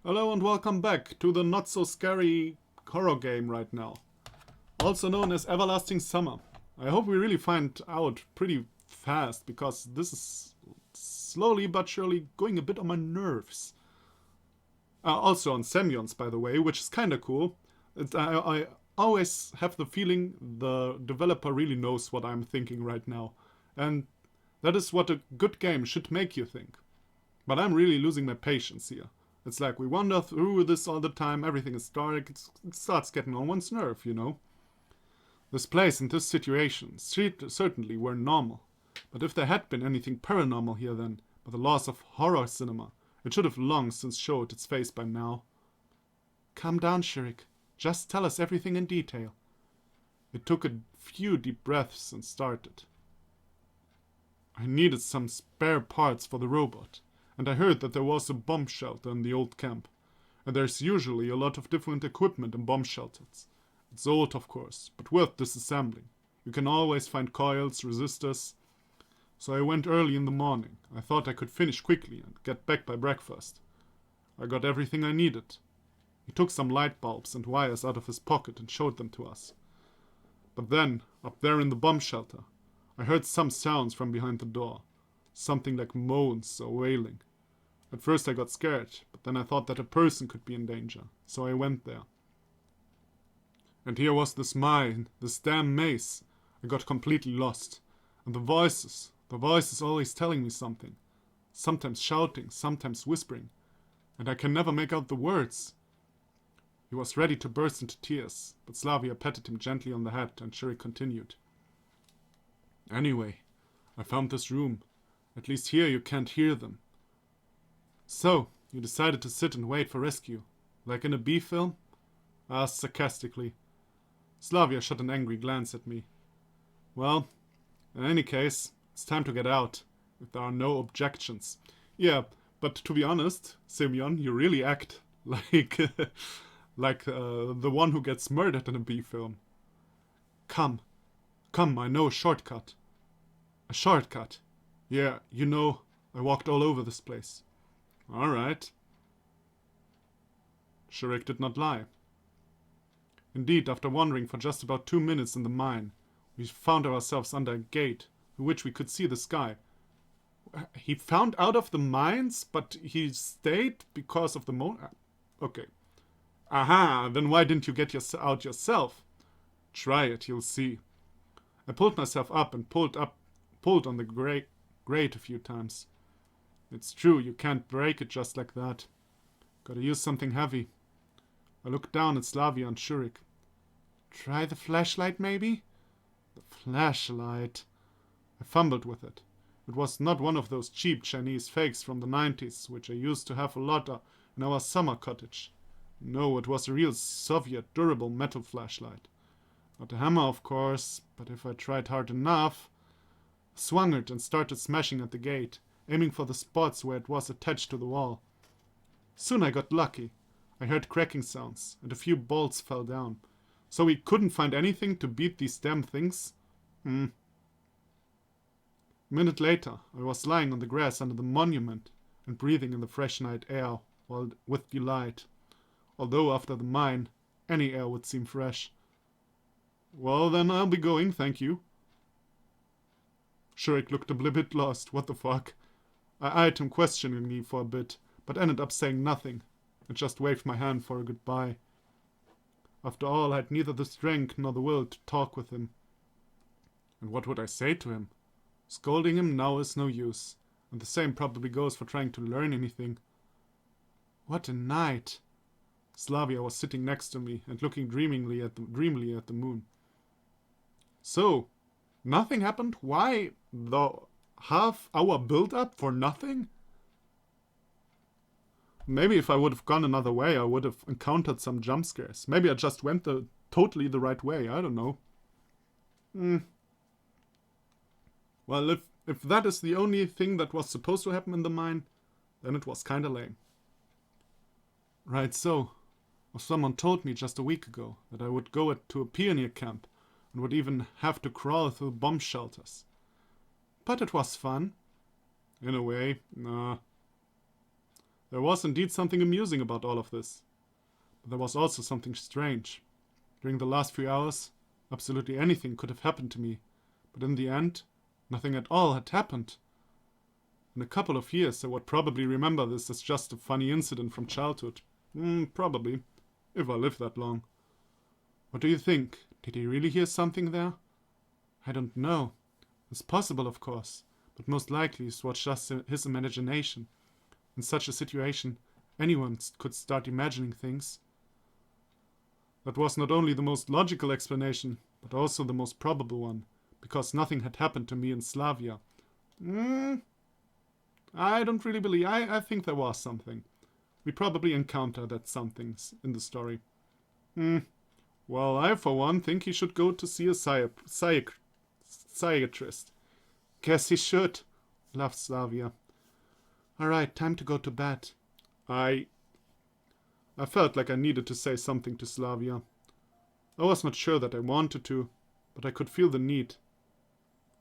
Hello and welcome back to the not so scary horror game right now. Also known as Everlasting Summer. I hope we really find out pretty fast because this is slowly but surely going a bit on my nerves. Also on Semyon's, by the way, which is kinda cool. I always have the feeling the developer really knows what I'm thinking right now. And that is what a good game should make you think. But I'm really losing my patience here. It's like we wander through this all the time, everything is dark, it starts getting on one's nerve, you know? This place and this situation certainly were normal. But if there had been anything paranormal here then, by the laws of horror cinema, it should have long since showed its face by now. Calm down, Shurik. Just tell us everything in detail. It took a few deep breaths and started. I needed some spare parts for the robot. And I heard that there was a bomb shelter in the old camp. And there's usually a lot of different equipment in bomb shelters. It's old, of course, but worth disassembling. You can always find coils, resistors. So I went early in the morning. I thought I could finish quickly and get back by breakfast. I got everything I needed. He took some light bulbs and wires out of his pocket and showed them to us. But then, up there in the bomb shelter, I heard some sounds from behind the door. Something like moans or wailing. At first I got scared, but then I thought that a person could be in danger, so I went there. And here was this mine, this damn maze. I got completely lost. And the voices always telling me something. Sometimes shouting, sometimes whispering. And I can never make out the words. He was ready to burst into tears, but Slavia patted him gently on the head and Shurik continued. Anyway, I found this room. At least here you can't hear them. So, you decided to sit and wait for rescue, like in a B film? I asked sarcastically. Slavia shot an angry glance at me. Well, in any case, it's time to get out, if there are no objections. Yeah, but to be honest, Semyon, you really act like the one who gets murdered in a B film. Come, I know a shortcut. A shortcut? Yeah, you know, I walked all over this place. All right. Shurik did not lie. Indeed, after wandering for just about 2 minutes in the mine, we found ourselves under a gate through which we could see the sky. He found out of the mines, but he stayed because of the Okay. Aha, then why didn't you get out yourself? Try it, you'll see. I pulled myself up and pulled on the grate a few times. It's true, you can't break it just like that. Gotta use something heavy. I looked down at Slavia and Shurik. Try the flashlight, maybe? The flashlight. I fumbled with it. It was not one of those cheap Chinese fakes from the 90s, which I used to have a lot of in our summer cottage. No, it was a real Soviet durable metal flashlight. Not a hammer, of course, but if I tried hard enough... I swung it and started smashing at the gate, aiming for the spots where it was attached to the wall. Soon I got lucky. I heard cracking sounds, and a few bolts fell down. So we couldn't find anything to beat these damn things? A minute later, I was lying on the grass under the monument and breathing in the fresh night air with delight. Although after the mine, any air would seem fresh. Well, then I'll be going, thank you. Shurik looked a bit lost. What the fuck? I eyed him questioningly for a bit, but ended up saying nothing, and just waved my hand for a goodbye. After all, I had neither the strength nor the will to talk with him. And what would I say to him? Scolding him now is no use, and the same probably goes for trying to learn anything. What a night! Slavia was sitting next to me and looking dreamily at the moon. So, nothing happened? Why the half-hour build-up for nothing? Maybe if I would have gone another way, I would have encountered some jump scares. Maybe I just went totally the right way. I don't know. Well, if that is the only thing that was supposed to happen in the mine, then it was kinda lame. Right, so. Someone told me just a week ago that I would go to a pioneer camp and would even have to crawl through bomb shelters. But it was fun. In a way, nah. There was indeed something amusing about all of this. But there was also something strange. During the last few hours, absolutely anything could have happened to me. But in the end, nothing at all had happened. In a couple of years, I would probably remember this as just a funny incident from childhood. Probably. If I live that long. What do you think? Did he really hear something there? I don't know. It's possible, of course, but most likely it was just his imagination. In such a situation, anyone could start imagining things. That was not only the most logical explanation, but also the most probable one, because nothing had happened to me in Slavia. I don't really believe. I think there was something. We probably encountered that somethings in the story. Well, I for one think he should go to see a psychiatrist. Guess he should, laughed Slavia. Alright, time to go to bed. I felt like I needed to say something to Slavia. I was not sure that I wanted to, but I could feel the need.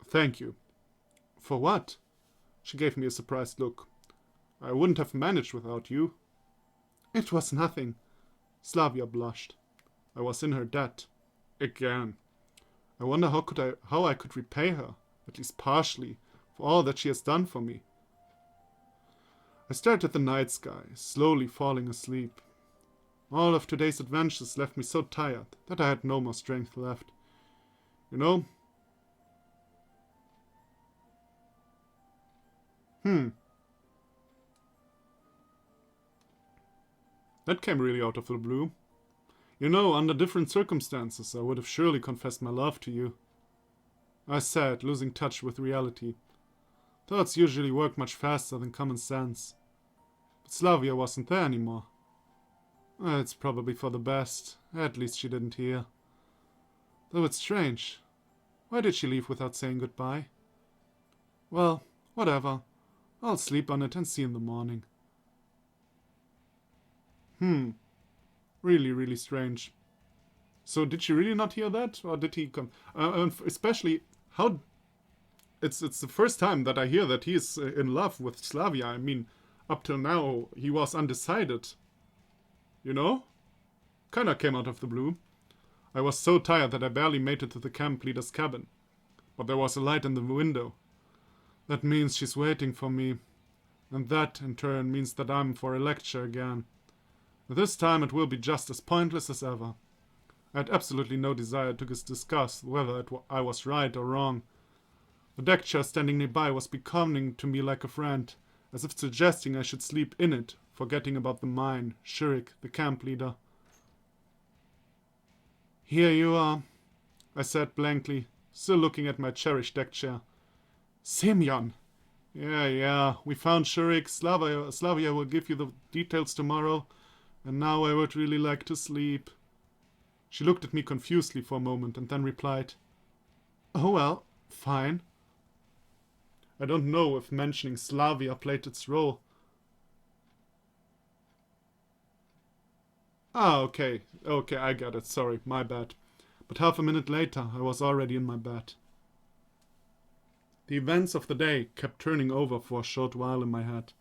Thank you. For what? She gave me a surprised look. I wouldn't have managed without you. It was nothing. Slavia blushed. I was in her debt. Again. I wonder how I could repay her, at least partially, for all that she has done for me. I stared at the night sky, slowly falling asleep. All of today's adventures left me so tired that I had no more strength left. You know? That came really out of the blue. You know, under different circumstances, I would have surely confessed my love to you. I said, losing touch with reality. Thoughts usually work much faster than common sense. But Slavia wasn't there anymore. It's probably for the best. At least she didn't hear. Though it's strange. Why did she leave without saying goodbye? Well, whatever. I'll sleep on it and see in the morning. Really, really strange. So did she really not hear that? Or did he come? Especially, how... It's the first time that I hear that he is in love with Slavia. I mean, up till now, he was undecided. You know? Kinda came out of the blue. I was so tired that I barely made it to the camp leader's cabin. But there was a light in the window. That means she's waiting for me. And that, in turn, means that I'm for a lecture again. This time it will be just as pointless as ever. I had absolutely no desire to discuss whether I was right or wrong. The deck chair standing nearby was becoming to me like a friend, as if suggesting I should sleep in it, forgetting about the mine, Shurik, the camp leader. Here you are, I said blankly, still looking at my cherished deck chair. Semyon! Yeah, we found Shurik. Slavia will give you the details tomorrow. And now I would really like to sleep. She looked at me confusedly for a moment and then replied, Oh well, fine. I don't know if mentioning Slavia played its role. Okay, I get it, sorry, my bad. But half a minute later, I was already in my bed. The events of the day kept turning over for a short while in my head.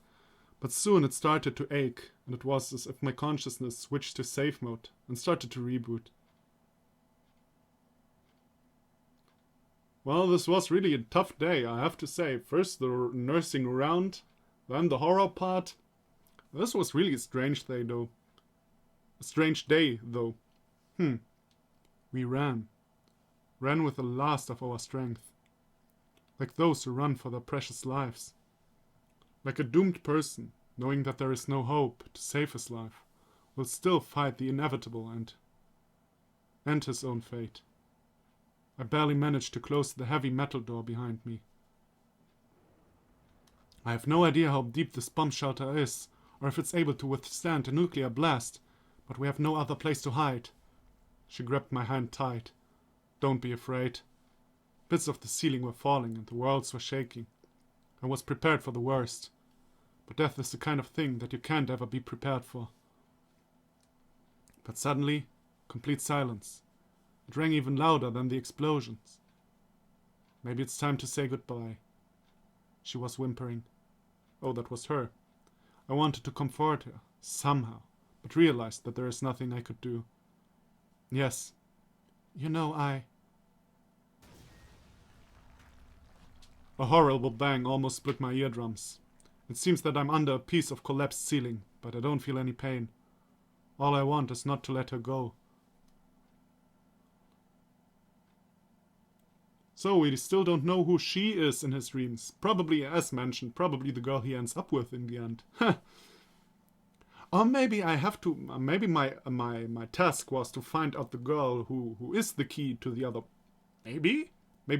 But soon it started to ache, and it was as if my consciousness switched to safe mode and started to reboot. Well, this was really a tough day, I have to say. First the nursing around, then the horror part. This was really a strange day, though. We ran. Ran with the last of our strength. Like those who run for their precious lives. Like a doomed person, knowing that there is no hope to save his life, will still fight the inevitable and end his own fate. I barely managed to close the heavy metal door behind me. I have no idea how deep this bomb shelter is, or if it's able to withstand a nuclear blast, but we have no other place to hide. She grabbed my hand tight. Don't be afraid. Bits of the ceiling were falling and the walls were shaking. I was prepared for the worst. But death is the kind of thing that you can't ever be prepared for. But suddenly, complete silence. It rang even louder than the explosions. Maybe it's time to say goodbye. She was whimpering. Oh, that was her. I wanted to comfort her, somehow, but realized that there is nothing I could do. Yes. You know, A horrible bang almost split my eardrums. It seems that I'm under a piece of collapsed ceiling, but I don't feel any pain. All I want is not to let her go. So we still don't know who she is in his dreams. Probably, as mentioned, probably the girl he ends up with in the end. Or maybe I have to. Maybe my task was to find out the girl who is the key to the other. Maybe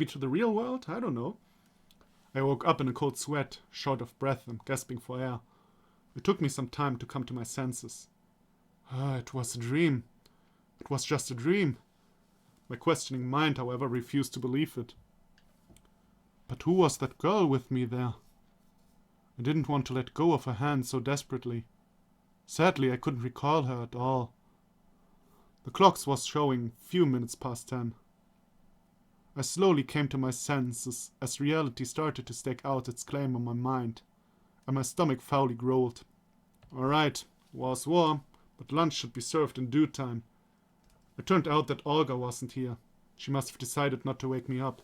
to the real world. I don't know. I woke up in a cold sweat, short of breath and gasping for air. It took me some time to come to my senses. It was a dream. It was just a dream. My questioning mind, however, refused to believe it. But who was that girl with me there? I didn't want to let go of her hand so desperately. Sadly, I couldn't recall her at all. The clocks was showing few minutes past 10. I slowly came to my senses as reality started to stake out its claim on my mind, and my stomach foully growled. All right, war's war, but lunch should be served in due time. It turned out that Olga wasn't here. She must have decided not to wake me up.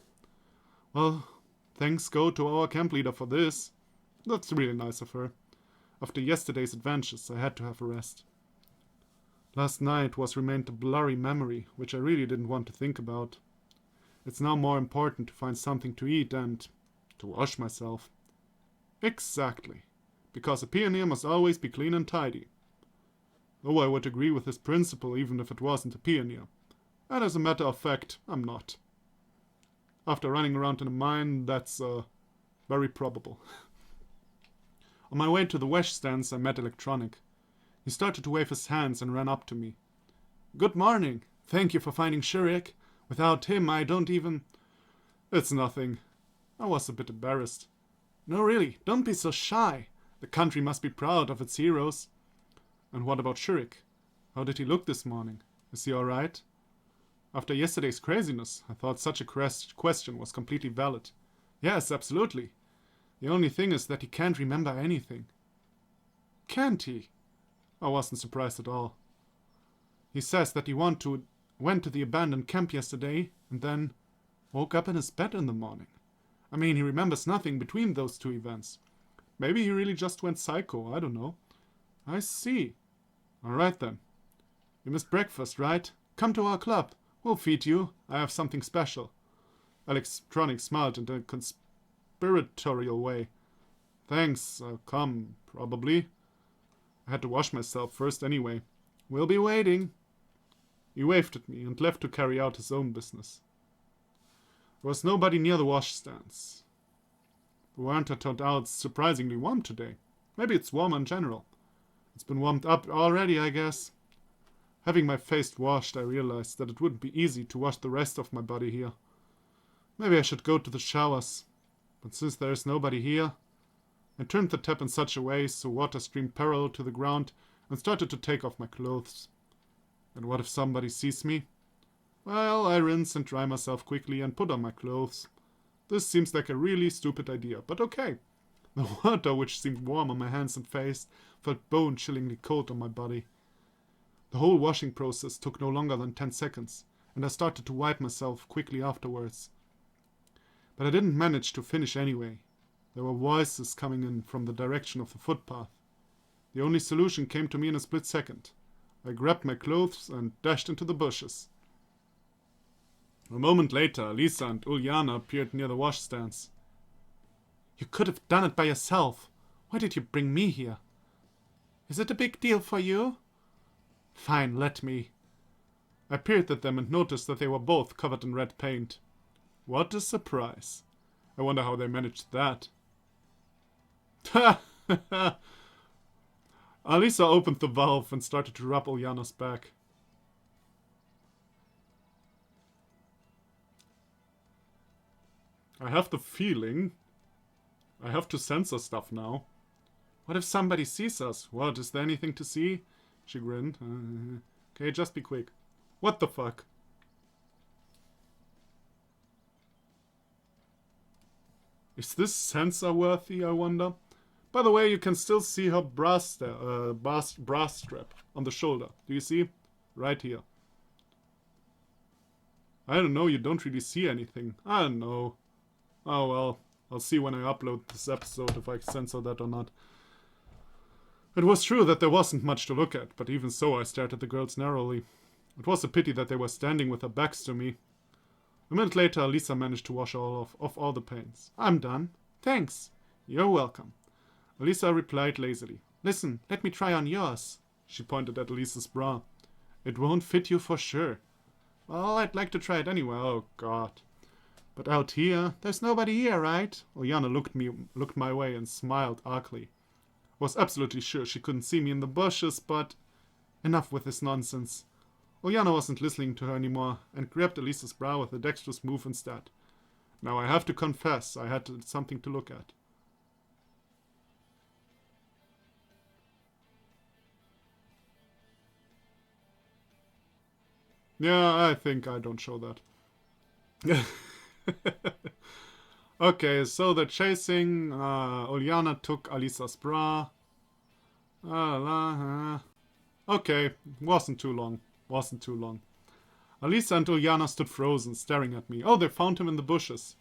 Well, thanks go to our camp leader for this. That's really nice of her. After yesterday's adventures, I had to have a rest. Last night remained a blurry memory, which I really didn't want to think about. It's now more important to find something to eat and to wash myself. Exactly. Because a pioneer must always be clean and tidy. Though I would agree with this principle even if it wasn't a pioneer. And as a matter of fact, I'm not. After running around in a mine, that's very probable. On my way to the washstands, I met Electronic. He started to wave his hands and ran up to me. Good morning. Thank you for finding Shurik. Without him, I don't even... It's nothing. I was a bit embarrassed. No, really, don't be so shy. The country must be proud of its heroes. And what about Shurik? How did he look this morning? Is he alright? After yesterday's craziness, I thought such a question was completely valid. Yes, absolutely. The only thing is that he can't remember anything. Can't he? I wasn't surprised at all. He says that he went to the abandoned camp yesterday and then woke up in his bed in the morning. I mean, he remembers nothing between those two events. Maybe he really just went psycho, I don't know. I see. Alright then. You missed breakfast, right? Come to our club. We'll feed you. I have something special. Electronic smiled in a conspiratorial way. Thanks, I'll come, probably. I had to wash myself first anyway. We'll be waiting. He waved at me and left to carry out his own business. There was nobody near the washstands. The winter turned out surprisingly warm today. Maybe it's warmer in general. It's been warmed up already, I guess. Having my face washed, I realized that it wouldn't be easy to wash the rest of my body here. Maybe I should go to the showers. But since there is nobody here, I turned the tap in such a way so water streamed parallel to the ground and started to take off my clothes. And what if somebody sees me? Well, I rinse and dry myself quickly and put on my clothes. This seems like a really stupid idea, but okay. The water, which seemed warm on my hands and face, felt bone-chillingly cold on my body. The whole washing process took no longer than 10 seconds, and I started to wipe myself quickly afterwards. But I didn't manage to finish anyway. There were voices coming in from the direction of the footpath. The only solution came to me in a split second. I grabbed my clothes and dashed into the bushes. A moment later, Lisa and Uliana appeared near the washstands. You could have done it by yourself. Why did you bring me here? Is it a big deal for you? Fine, let me. I peered at them and noticed that they were both covered in red paint. What a surprise. I wonder how they managed that. Ha ha ha! Alisa opened the valve and started to rub Uliana's back. I have the feeling I have to censor stuff now. What if somebody sees us? What, is there anything to see? She grinned. Okay, just be quick. What the fuck? Is this censor-worthy, I wonder? By the way, you can still see her brass strap on the shoulder. Do you see? Right here. I don't know, you don't really see anything. I don't know. Oh well, I'll see when I upload this episode if I censor that or not. It was true that there wasn't much to look at, but even so I stared at the girls narrowly. It was a pity that they were standing with their backs to me. A minute later, Lisa managed to wash off all the paints. I'm done. Thanks. You're welcome. Elisa replied lazily. Listen, let me try on yours. She pointed at Elisa's bra. It won't fit you for sure. Well, I'd like to try it anyway. Oh, God. But out here, there's nobody here, right? Uljana looked my way and smiled archly. Was absolutely sure she couldn't see me in the bushes, but enough with this nonsense. Uljana wasn't listening to her anymore and grabbed Elisa's bra with a dexterous move instead. Now I have to confess, I had something to look at. Yeah, I think I don't show that. Okay, so they're chasing. Uljana took Alisa's bra. Okay, wasn't too long. Alisa and Uljana stood frozen, staring at me. Oh, they found him in the bushes.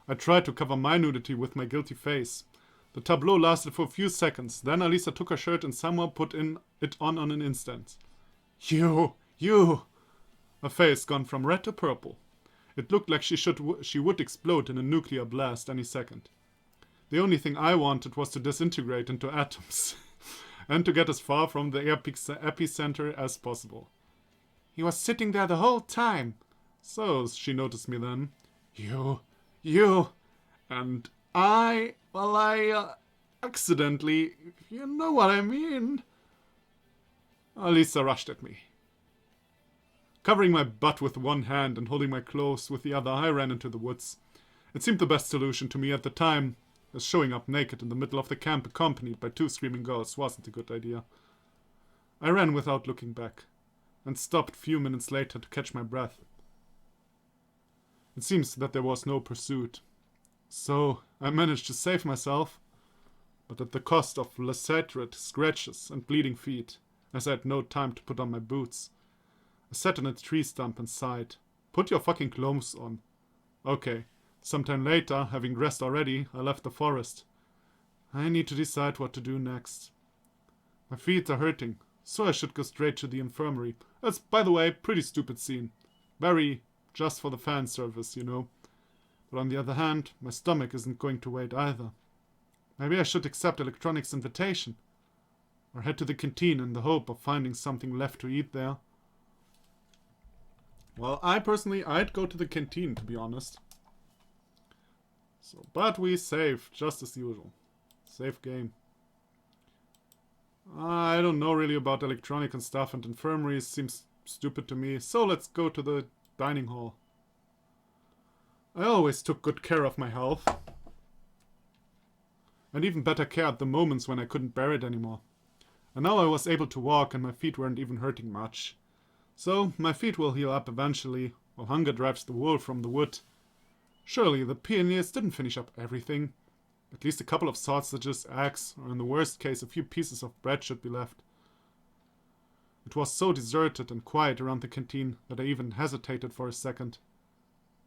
I tried to cover my nudity with my guilty face. The tableau lasted for a few seconds. Then Alisa took her shirt and somehow put it on an instant. You! Her face gone from red to purple. It looked like she would explode in a nuclear blast any second. The only thing I wanted was to disintegrate into atoms. And to get as far from the epicenter as possible. He was sitting there the whole time. So, she noticed me then. You. And I accidentally, you know what I mean. Alisa rushed at me. Covering my butt with one hand and holding my clothes with the other, I ran into the woods. It seemed the best solution to me at the time, as showing up naked in the middle of the camp accompanied by 2 screaming girls wasn't a good idea. I ran without looking back, and stopped a few minutes later to catch my breath. It seems that there was no pursuit. So, I managed to save myself, but at the cost of lacerated scratches and bleeding feet, as I had no time to put on my boots. I sat on a tree stump and sighed. Put your fucking clothes on. Okay. Sometime later, having dressed already, I left the forest. I need to decide what to do next. My feet are hurting, so I should go straight to the infirmary. That's, by the way, pretty stupid scene. Very just for the fan service, you know. But on the other hand, my stomach isn't going to wait either. Maybe I should accept Electronic's invitation. Or head to the canteen in the hope of finding something left to eat there. Well, I'd go to the canteen, to be honest. So, but we save, just as usual. Save game. I don't know really about electronic and stuff, and infirmaries seems stupid to me, so let's go to the dining hall. I always took good care of my health. And even better care at the moments when I couldn't bear it anymore. And now I was able to walk and my feet weren't even hurting much. So, my feet will heal up eventually, while hunger drives the wool from the wood. Surely, the pioneers didn't finish up everything. At least a couple of sausages, eggs, or in the worst case, a few pieces of bread should be left. It was so deserted and quiet around the canteen that I even hesitated for a second.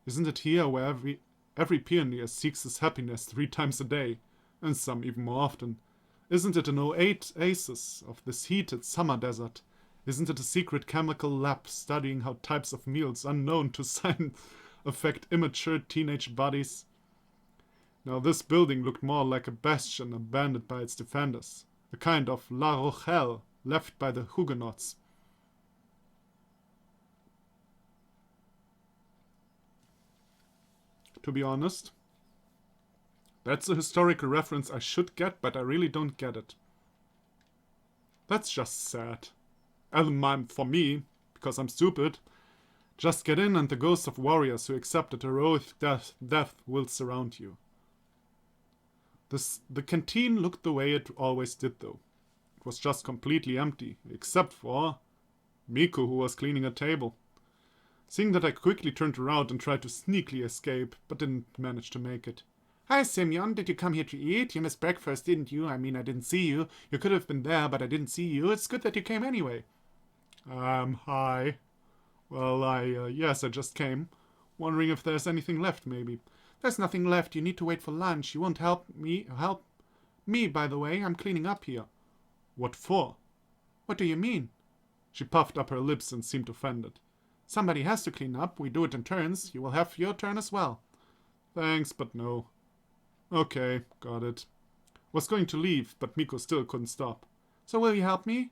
Isn't it here where every pioneer seeks his happiness 3 times a day, and some even more often? Isn't it an oasis of this heated summer desert? Isn't it a secret chemical lab studying how types of meals unknown to science affect immature teenage bodies? Now this building looked more like a bastion abandoned by its defenders, a kind of La Rochelle left by the Huguenots. To be honest, that's a historical reference I should get, but I really don't get it. That's just sad. For me, because I'm stupid. Just get in and the ghosts of warriors who accepted heroic death will surround you. The canteen looked the way it always did though. It was just completely empty, except for Miku, who was cleaning a table. Seeing that, I quickly turned around and tried to sneakily escape, but didn't manage to make it. Hi, Simeon. Did you come here to eat? You missed breakfast, didn't you? I mean, I didn't see you. You could have been there, but I didn't see you. It's good that you came anyway. Hi. Well, yes, I just came. Wondering if there's anything left, maybe. There's nothing left. You need to wait for lunch. You won't help me. Help me, by the way. I'm cleaning up here. What for? What do you mean? She puffed up her lips and seemed offended. Somebody has to clean up. We do it in turns. You will have your turn as well. Thanks, but no. Okay, got it. Was going to leave, but Miko still couldn't stop. So will you help me?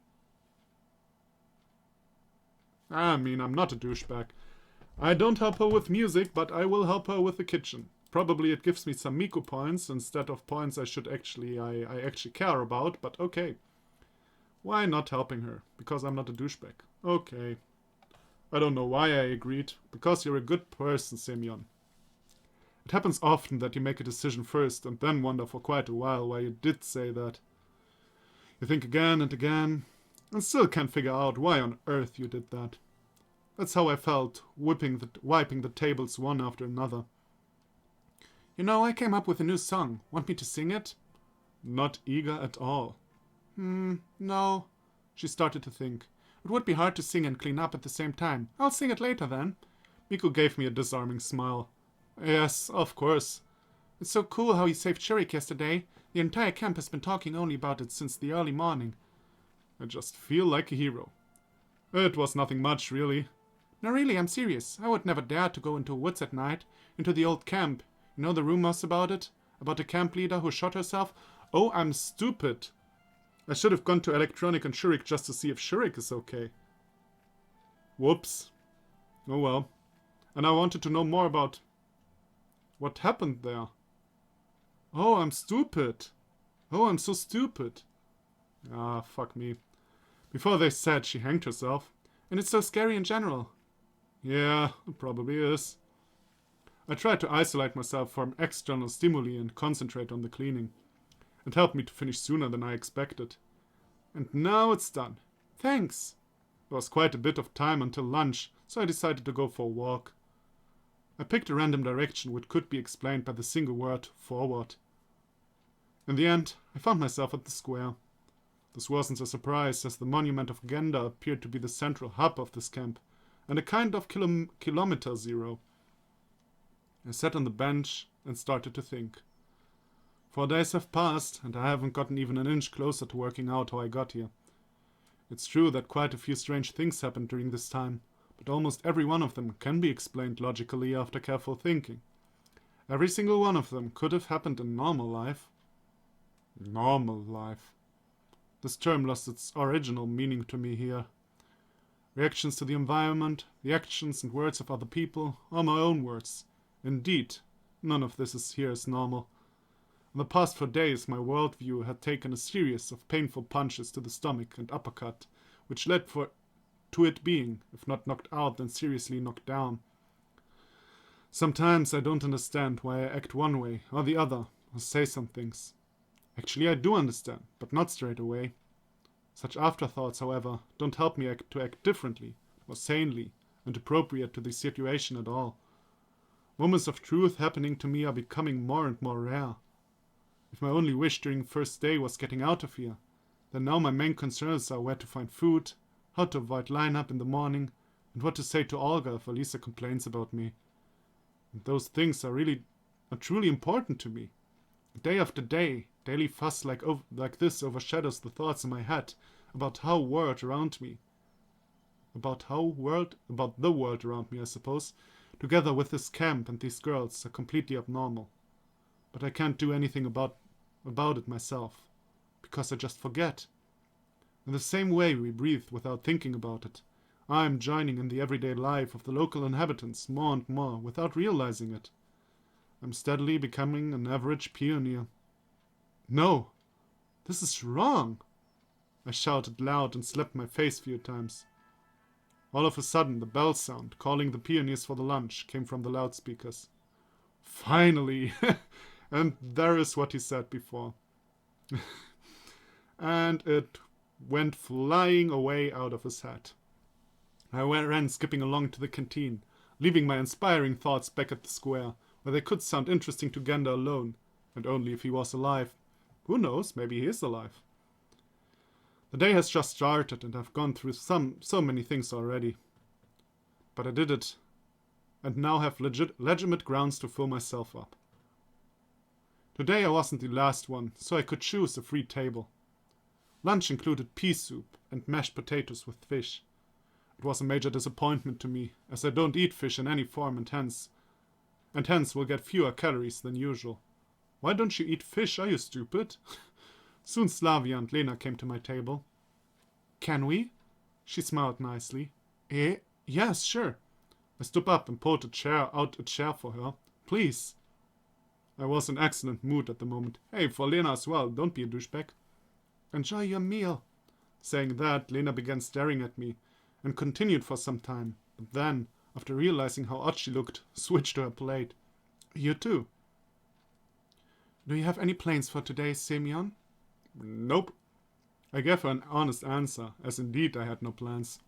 I mean, I'm not a douchebag. I don't help her with music, but I will help her with the kitchen. Probably it gives me some Miko points instead of points I actually care about, but okay. Why not helping her? Because I'm not a douchebag. Okay. I don't know why I agreed. Because you're a good person, Semyon. It happens often that you make a decision first and then wonder for quite a while why you did say that. You think again and again, and still can't figure out why on earth you did that. That's how I felt, wiping the tables one after another. You know, I came up with a new song. Want me to sing it? Not eager at all. No. She started to think. It would be hard to sing and clean up at the same time. I'll sing it later then. Miko gave me a disarming smile. Yes, of course. It's so cool how you saved Shurik yesterday. The entire camp has been talking only about it since the early morning. I just feel like a hero. It was nothing much, really. No, really, I'm serious. I would never dare to go into woods at night, into the old camp. You know the rumors about it? About the camp leader who shot herself? Oh, I'm stupid. I should have gone to Electronic and Shurik just to see if Shurik is okay. Whoops. Oh well. And I wanted to know more about what happened there. Oh, I'm stupid. Oh, I'm so stupid. Ah, fuck me. Before they said she hanged herself. And it's so scary in general. Yeah, it probably is. I tried to isolate myself from external stimuli and concentrate on the cleaning. It helped me to finish sooner than I expected. And now it's done. Thanks. There was quite a bit of time until lunch, so I decided to go for a walk. I picked a random direction which could be explained by the single word forward. In the end, I found myself at the square. This wasn't a surprise, as the monument of Genda appeared to be the central hub of this camp, and a kind of kilometer zero. I sat on the bench and started to think. 4 days have passed, and I haven't gotten even an inch closer to working out how I got here. It's true that quite a few strange things happened during this time, but almost every one of them can be explained logically after careful thinking. Every single one of them could have happened in normal life. Normal life. This term lost its original meaning to me here. Reactions to the environment, the actions and words of other people, or my own words. Indeed, none of this is here as normal. In the past 4 days, my worldview had taken a series of painful punches to the stomach and uppercut, which led to it being, if not knocked out, then seriously knocked down. Sometimes I don't understand why I act one way or the other, or say some things. Actually, I do understand, but not straight away. Such afterthoughts, however, don't help me to act differently, or sanely, and appropriate to the situation at all. Moments of truth happening to me are becoming more and more rare. If my only wish during the first day was getting out of here, then now my main concerns are where to find food, how to avoid line-up in the morning, and what to say to Olga if Alisa complains about me. And those things are truly important to me. Day after day, daily fuss like this overshadows the thoughts in my head about the world around me, I suppose, together with this camp and these girls, are completely abnormal. But I can't do anything about it myself, because I just forget. In the same way we breathe without thinking about it, I am joining in the everyday life of the local inhabitants more and more without realizing it. I'm steadily becoming an average pioneer. No, this is wrong! I shouted loud and slapped my face a few times. All of a sudden, the bell sound, calling the pioneers for the lunch, came from the loudspeakers. Finally! And there is what he said before. And it went flying away out of his head. I ran skipping along to the canteen, leaving my inspiring thoughts back at the square, where they could sound interesting to Genda alone, And only if he was alive. Who knows, maybe he is alive. The day has just started and I've gone through so many things already. But I did it, and now have legitimate grounds to fill myself up. Today I wasn't the last one, so I could choose a free table. Lunch included pea soup and mashed potatoes with fish. It was a major disappointment to me, as I don't eat fish in any form and hence will get fewer calories than usual. Why don't you eat fish, are you stupid? Soon Slavia and Lena came to my table. Can we? She smiled nicely. Yes, sure. I stood up and pulled out a chair for her. Please. I was in excellent mood at the moment. Hey, for Lena as well, don't be a douchebag. Enjoy your meal. Saying that, Lena began staring at me and continued for some time, but then, after realizing how odd she looked, switched to her plate. You too. Do you have any plans for today, Semyon? Nope. I gave her an honest answer, as indeed I had no plans.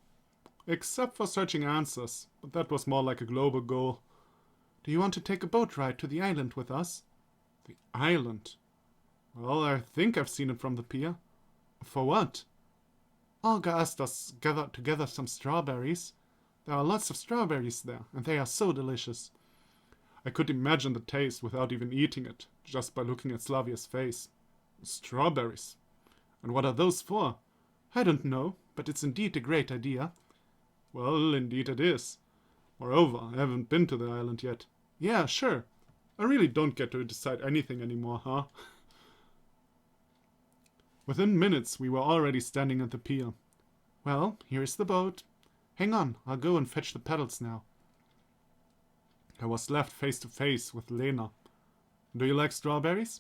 Except for searching answers, but that was more like a global goal. Do you want to take a boat ride to the island with us? The island? Well, I think I've seen it from the pier. For what? Olga asked us to gather some strawberries. There are lots of strawberries there, and they are so delicious. I could imagine the taste without even eating it, just by looking at Slavia's face. Strawberries. And what are those for? I don't know, but it's indeed a great idea. Well, indeed it is. Moreover, I haven't been to the island yet. Yeah, sure. I really don't get to decide anything anymore, huh? Within minutes, we were already standing at the pier. Well, here's the boat. Hang on, I'll go and fetch the paddles now. I was left face to face with Lena. Do you like strawberries?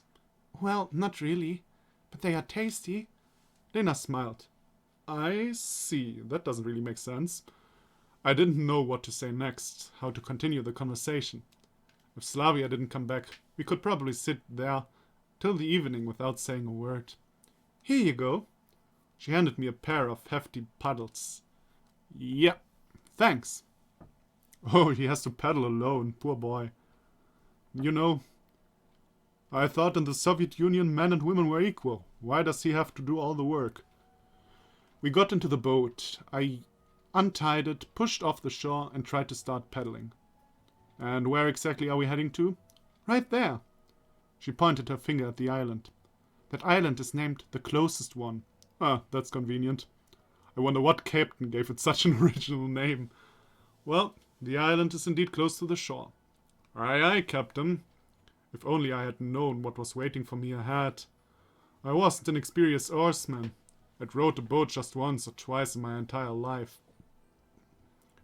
Well, not really, but they are tasty. Lena smiled. I see, that doesn't really make sense. I didn't know what to say next, how to continue the conversation. If Slavia didn't come back, we could probably sit there till the evening without saying a word. Here you go. She handed me a pair of hefty paddles. Yeah, thanks. Oh, he has to paddle alone, poor boy. You know, I thought in the Soviet Union men and women were equal. Why does he have to do all the work? We got into the boat. I untied it, pushed off the shore, and tried to start paddling. And where exactly are we heading to? Right there. She pointed her finger at the island. That island is named the closest one. Ah, that's convenient. I wonder what captain gave it such an original name. Well, the island is indeed close to the shore. Aye, aye, Captain. If only I had known what was waiting for me ahead. I wasn't an experienced oarsman. I'd rowed a boat just once or twice in my entire life.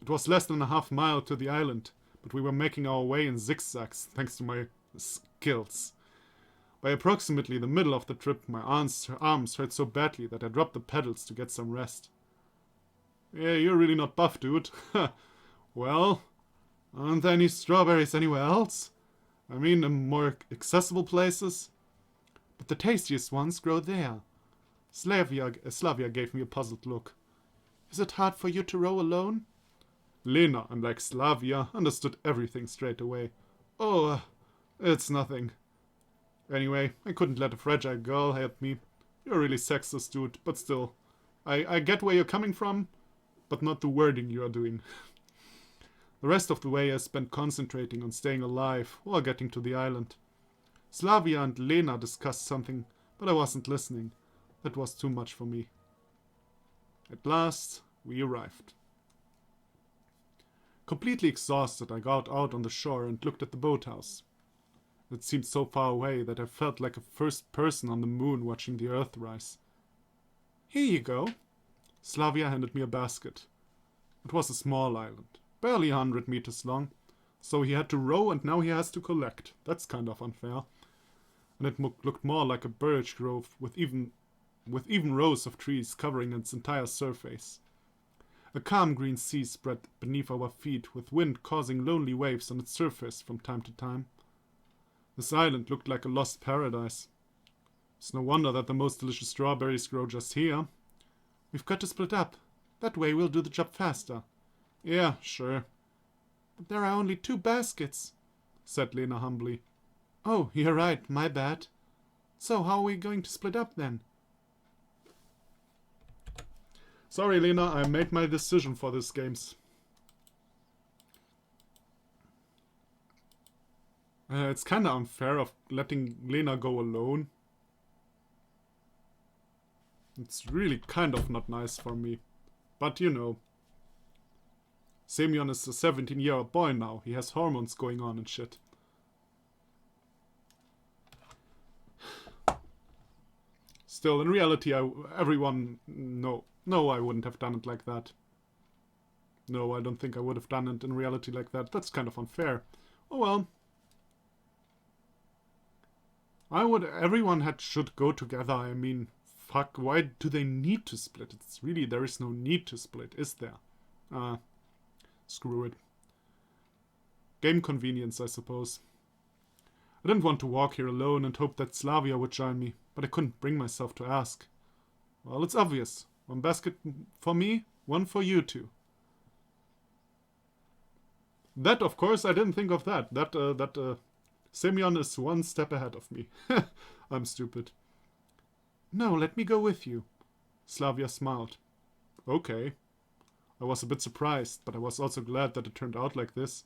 It was less than a half mile to the island, but we were making our way in zigzags thanks to my skills. By approximately the middle of the trip, my arms hurt so badly that I dropped the pedals to get some rest. Yeah, you're really not buff, dude. Well, aren't there any strawberries anywhere else? I mean, in more accessible places? But the tastiest ones grow there. Slavia gave me a puzzled look. Is it hard for you to row alone? Lena, unlike Slavia, understood everything straight away. Oh, it's nothing. Anyway, I couldn't let a fragile girl help me. You're really sexist, dude, but still. I get where you're coming from, but not the wording you are doing. The rest of the way I spent concentrating on staying alive or getting to the island. Slavia and Lena discussed something, but I wasn't listening. That was too much for me. At last, we arrived. Completely exhausted, I got out on the shore and looked at the boathouse. It seemed so far away that I felt like a first person on the moon watching the earth rise. Here you go. Slavia handed me a basket. It was a small island, barely 100 meters long, so he had to row and now he has to collect. That's kind of unfair. And it looked more like a birch grove with even rows of trees covering its entire surface. A calm green sea spread beneath our feet, with wind causing lonely waves on its surface from time to time. This island looked like a lost paradise. It's no wonder that the most delicious strawberries grow just here. We've got to split up. That way we'll do the job faster. Yeah, sure. But there are only 2 baskets, said Lena humbly. Oh, you're right, my bad. So, how are we going to split up then? Sorry, Lena, I made my decision for these games. It's kinda unfair of letting Lena go alone. It's really kind of not nice for me. But you know. Semyon is a 17-year-old boy now. He has hormones going on and shit. Still, in reality, everyone... No, I wouldn't have done it like that. No, I don't think I would have done it in reality like that. That's kind of unfair. Oh well. Everyone should go together. I mean, fuck, why do they need to split? It's really, there is no need to split, is there? Screw it. Game convenience, I suppose. I didn't want to walk here alone and hope that Slavia would join me, but I couldn't bring myself to ask. Well, it's obvious. One basket for me, one for you two. That, of course, I didn't think of that. Semyon is one step ahead of me. I'm stupid. No, let me go with you. Slavia smiled. Okay. I was a bit surprised, but I was also glad that it turned out like this.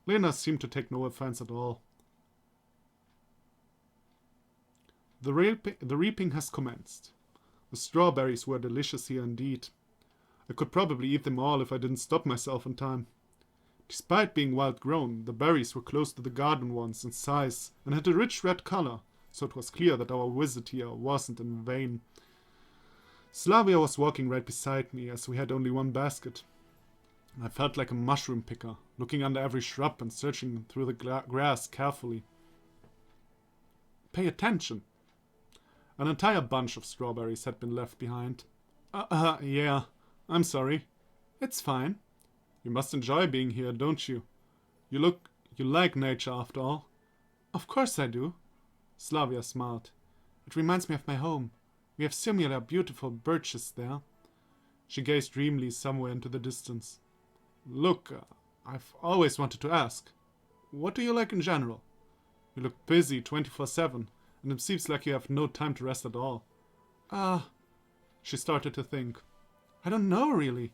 Lena seemed to take no offense at all. The reaping has commenced. The strawberries were delicious here indeed. I could probably eat them all if I didn't stop myself in time. Despite being wild-grown, the berries were close to the garden ones in size and had a rich red color, so it was clear that our visit here wasn't in vain. Slavia was walking right beside me, as we had only one basket. I felt like a mushroom picker, looking under every shrub and searching through the grass carefully. Pay attention! An entire bunch of strawberries had been left behind. Yeah, I'm sorry. It's fine. You must enjoy being here, don't you? You like nature after all. Of course I do. Slavia smiled. It reminds me of my home. We have similar beautiful birches there. She gazed dreamily somewhere into the distance. Look, I've always wanted to ask. What do you like in general? You look busy 24/7, and it seems like you have no time to rest at all. She started to think. I don't know, really.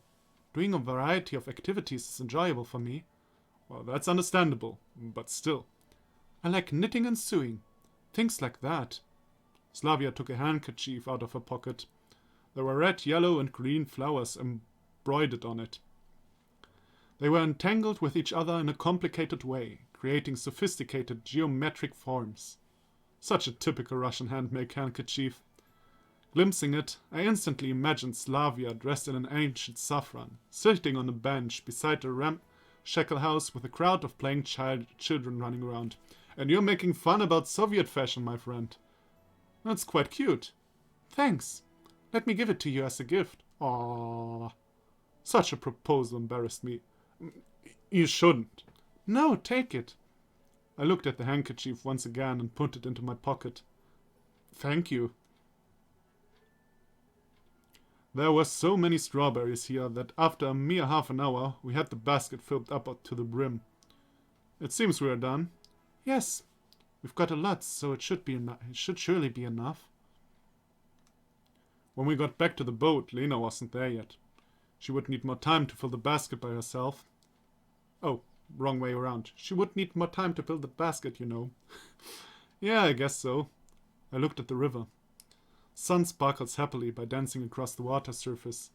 Doing a variety of activities is enjoyable for me. Well, that's understandable, but still. I like knitting and sewing. Things like that. Slavia took a handkerchief out of her pocket. There were red, yellow, and green flowers embroidered on it. They were entangled with each other in a complicated way, creating sophisticated geometric forms. Such a typical Russian handmade handkerchief. Glimpsing it, I instantly imagined Slavia dressed in an ancient saffron, sitting on a bench beside a ramshackle house with a crowd of playing children running around. And you're making fun about Soviet fashion, my friend. That's quite cute. Thanks. Let me give it to you as a gift. Aww. Such a proposal embarrassed me. You shouldn't. No, take it. I looked at the handkerchief once again and put it into my pocket. Thank you. There were so many strawberries here that after a mere half an hour we had the basket filled up to the brim. It seems we are done. Yes. We've got a lot, so it should surely be enough. When we got back to the boat, Lena wasn't there yet. She would need more time to fill the basket by herself. Oh, wrong way around. She would need more time to fill the basket, you know. Yeah, I guess so. I looked at the river. Sun sparkles happily by dancing across the water surface.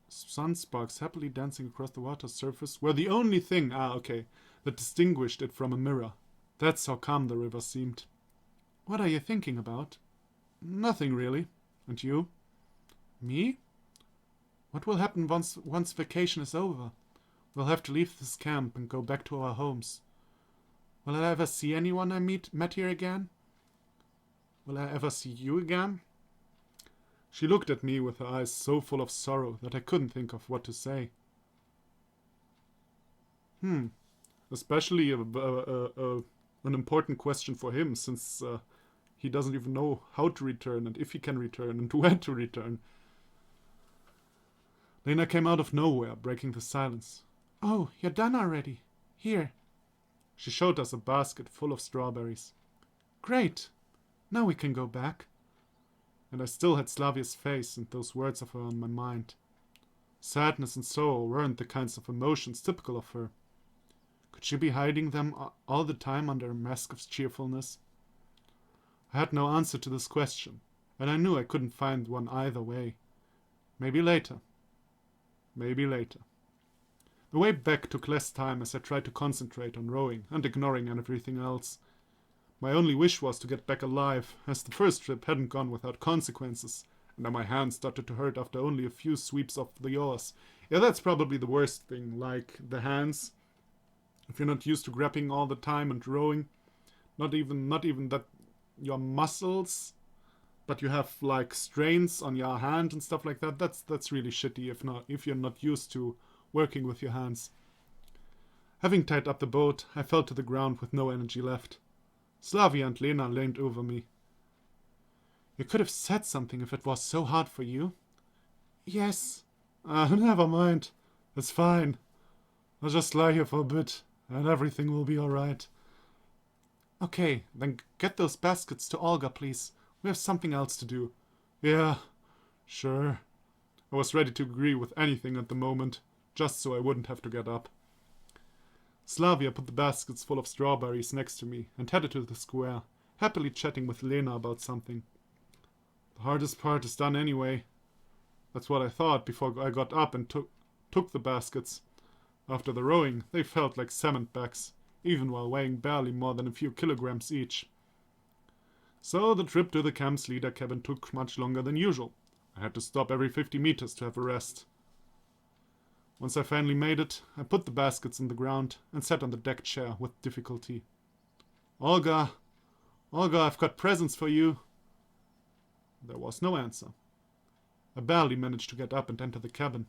Sun sparks happily dancing across the water surface were the only thing, that distinguished it from a mirror. That's how calm the river seemed. What are you thinking about? Nothing really. And you? Me? What will happen once vacation is over? We'll have to leave this camp and go back to our homes. Will I ever see anyone I met here again? Will I ever see you again? She looked at me with her eyes so full of sorrow that I couldn't think of what to say. Especially an important question for him, since he doesn't even know how to return and if he can return and when to return. Lena came out of nowhere, breaking the silence. Oh, you're done already. Here. She showed us a basket full of strawberries. Great! Now we can go back. And I still had Slavia's face and those words of her on my mind. Sadness and sorrow weren't the kinds of emotions typical of her. Could she be hiding them all the time under a mask of cheerfulness? I had no answer to this question, and I knew I couldn't find one either way. Maybe later. Maybe later. The way back took less time as I tried to concentrate on rowing and ignoring everything else. My only wish was to get back alive, as the first trip hadn't gone without consequences, and now my hands started to hurt after only a few sweeps of the oars. Yeah, that's probably the worst thing, like the hands. If you're not used to grabbing all the time and rowing, not even that your muscles, but you have like strains on your hand and stuff like that, that's really shitty if you're not used to working with your hands. Having tied up the boat, I fell to the ground with no energy left. Slavia and Lena leaned over me. You could have said something if it was so hard for you. Yes. Never mind. It's fine. I'll just lie here for a bit, and everything will be alright. Okay, then get those baskets to Olga, please. We have something else to do. Yeah, sure. I was ready to agree with anything at the moment, just so I wouldn't have to get up. Slavia put the baskets full of strawberries next to me and headed to the square, happily chatting with Lena about something. The hardest part is done anyway. That's what I thought before I got up and took the baskets. After the rowing, they felt like cement bags, even while weighing barely more than a few kilograms each. So the trip to the camp's leader cabin took much longer than usual. I had to stop every 50 meters to have a rest. Once I finally made it, I put the baskets in the ground and sat on the deck chair with difficulty. Olga, I've got presents for you. There was no answer. I barely managed to get up and enter the cabin.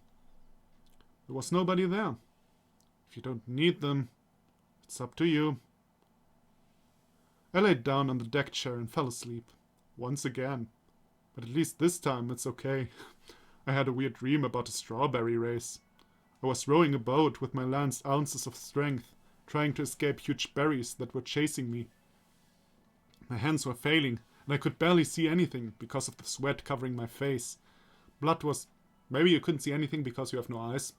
There was nobody there. If you don't need them, it's up to you. I laid down on the deck chair and fell asleep. Once again. But at least this time it's okay. I had a weird dream about a strawberry race. I was rowing a boat with my last ounces of strength, trying to escape huge berries that were chasing me. My hands were failing, and I could barely see anything because of the sweat covering my face. Blood was... Maybe you couldn't see anything because you have no eyes.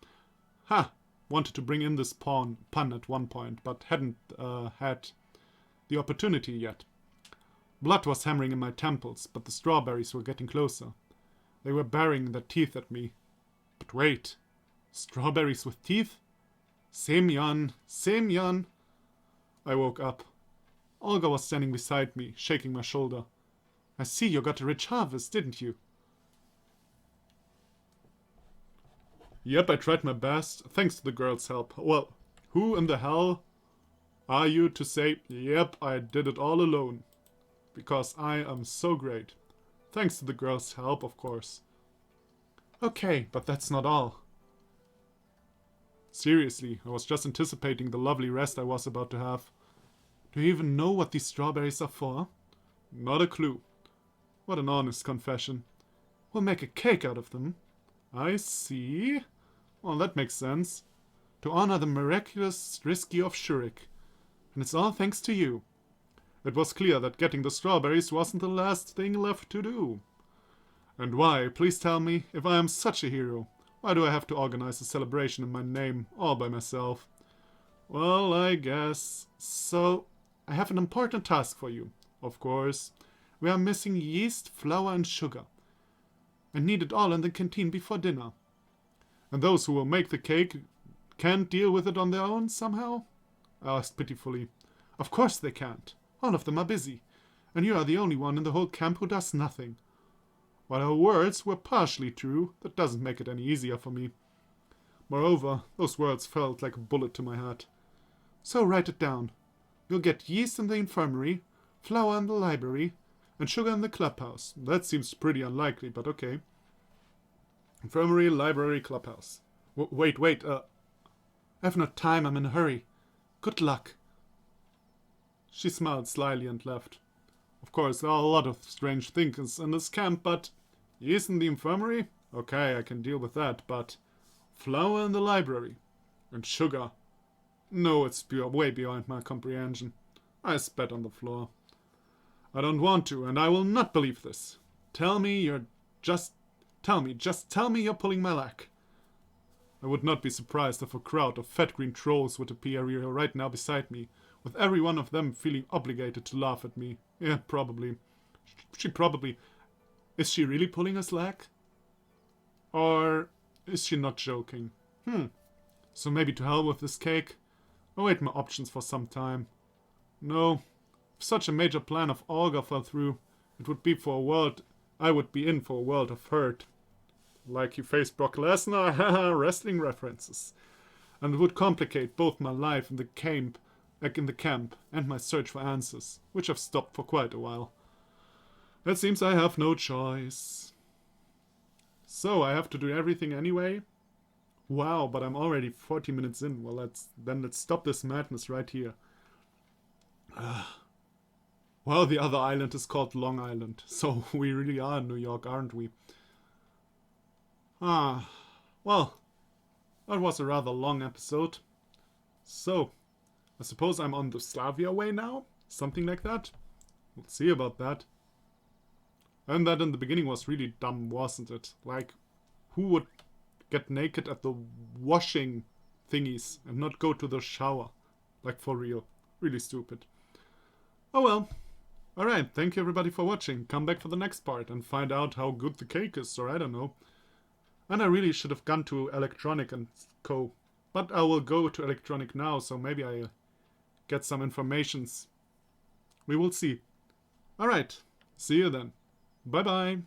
Ha! Wanted to bring in this pun at one point, but hadn't had the opportunity yet. Blood was hammering in my temples, but the strawberries were getting closer. They were baring their teeth at me. But wait... Strawberries with teeth? Semyon! I woke up. Olga was standing beside me, shaking my shoulder. I see you got a rich harvest, didn't you? Yep, I tried my best, thanks to the girl's help. Well, who in the hell are you to say, yep, I did it all alone? Because I am so great. Thanks to the girl's help, of course. Okay, but that's not all. Seriously, I was just anticipating the lovely rest I was about to have. Do you even know what these strawberries are for? Not a clue. What an honest confession. We'll make a cake out of them. I see. Well, that makes sense. To honor the miraculous risky of Shurik. And it's all thanks to you. It was clear that getting the strawberries wasn't the last thing left to do. And why, please tell me, if I am such a hero, why do I have to organize a celebration in my name, all by myself? Well, I guess. So, I have an important task for you, of course. We are missing yeast, flour, and sugar. I need it all in the canteen before dinner. And those who will make the cake can't deal with it on their own somehow? I asked pitifully. Of course they can't. All of them are busy. And you are the only one in the whole camp who does nothing. While her words were partially true, that doesn't make it any easier for me. Moreover, those words felt like a bullet to my heart. So write it down. You'll get yeast in the infirmary, flour in the library, and sugar in the clubhouse. That seems pretty unlikely, but okay. Infirmary, library, clubhouse. Wait, I have no time, I'm in a hurry. Good luck. She smiled slyly and left. Of course, there are a lot of strange things in this camp, but yeast in the infirmary? Okay, I can deal with that, but flour in the library and sugar? No, it's way beyond my comprehension. I spat on the floor. I don't want to, and I will not believe this. Tell me you're just tell me you're pulling my leg. I would not be surprised if a crowd of fat green trolls would appear here right now beside me, with every one of them feeling obligated to laugh at me. Yeah, probably. She probably... Is she really pulling his leg? Or is she not joking? So maybe to hell with this cake. I'll wait my options for some time. No, if such a major plan of Olga fell through, it would be for a world... I would be in for a world of hurt. Like you faced Brock Lesnar, haha, wrestling references. And it would complicate both my life in the camp, and my search for answers, which I've stopped for quite a while. It seems I have no choice. So I have to do everything anyway? Wow, but I'm already 40 minutes in. Well, let's stop this madness right here. Well, the other island is called Long Island, so we really are in New York, aren't we? Well, that was a rather long episode. So, I suppose I'm on the Slavia way now? Something like that? We'll see about that. And that in the beginning was really dumb, wasn't it? Like, who would get naked at the washing thingies and not go to the shower? Like, for real. Really stupid. Oh well. Alright, thank you everybody for watching. Come back for the next part and find out how good the cake is, or I don't know. And I really should have gone to Electronic and Co. But I will go to Electronic now, so maybe I get some informations. We will see. Alright, see you then. Bye bye.